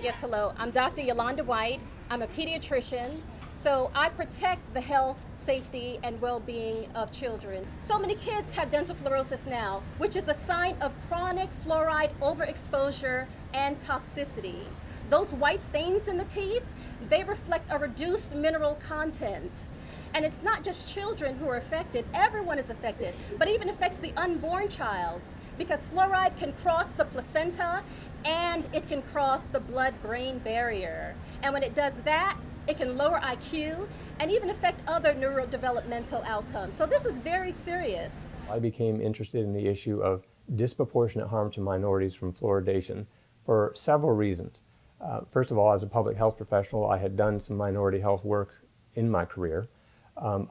Yes, hello. I'm Dr. Yolanda White. I'm a pediatrician. So I protect the health, safety, and well-being of children. So many kids have dental fluorosis now, which is a sign of chronic fluoride overexposure and toxicity. Those white stains in the teeth, they reflect a reduced mineral content. And it's not just children who are affected, everyone is affected, but it even affects the unborn child because fluoride can cross the placenta and it can cross the blood-brain barrier. And when it does that, it can lower IQ and even affect other neurodevelopmental outcomes. So this is very serious. I became interested in the issue of disproportionate harm to minorities from fluoridation for several reasons. First of all, as a public health professional, I had done some minority health work in my career.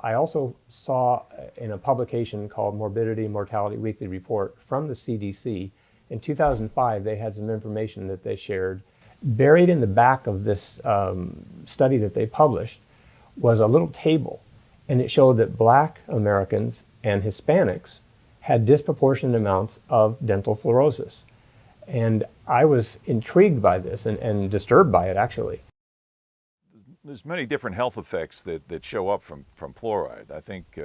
I also saw in a publication called Morbidity and Mortality Weekly Report from the CDC, in 2005, they had some information that they shared. Buried in the back of this study that they published was a little table, and it showed that Black Americans and Hispanics had disproportionate amounts of dental fluorosis. And I was intrigued by this and disturbed by it, actually. There's many different health effects that show up from fluoride. I think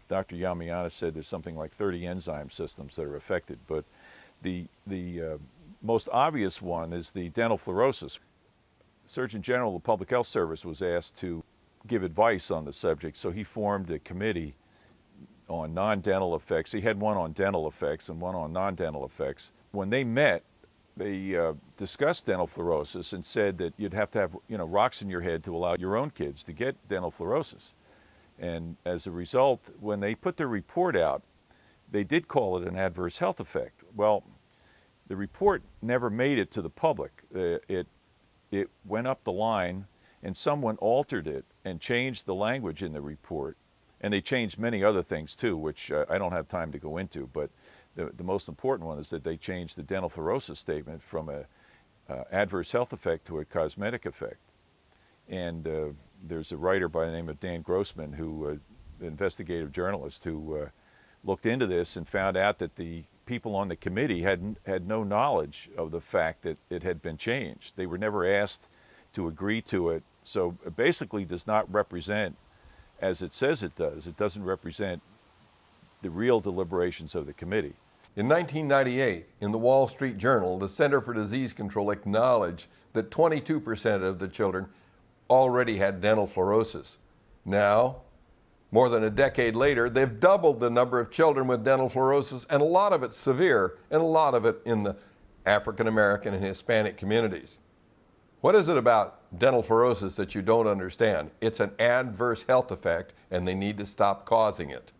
Dr. Yamiana said there's something like 30 enzyme systems that are affected, but the most obvious one is the dental fluorosis. Surgeon General of the Public Health Service was asked to give advice on the subject, so he formed a committee on non-dental effects. He had one on dental effects and one on non-dental effects. When they met, they discussed dental fluorosis and said that you'd have to have rocks in your head to allow your own kids to get dental fluorosis. And as a result, when they put their report out, they did call it an adverse health effect. Well, the report never made it to the public. It went up the line and someone altered it and changed the language in the report. And they changed many other things too, which I don't have time to go into, but the most important one is that they changed the dental fluorosis statement from an adverse health effect to a cosmetic effect. And there's a writer by the name of Dan Grossman, an investigative journalist, who looked into this and found out that the people on the committee had no knowledge of the fact that it had been changed. They were never asked to agree to it. So it basically does not represent, as it says it does, it doesn't represent the real deliberations of the committee. In 1998, in the Wall Street Journal, the Center for Disease Control acknowledged that 22% of the children already had dental fluorosis. Now, more than a decade later, they've doubled the number of children with dental fluorosis, and a lot of it severe, and a lot of it in the African American and Hispanic communities. What is it about dental fluorosis that you don't understand? It's an adverse health effect, and they need to stop causing it.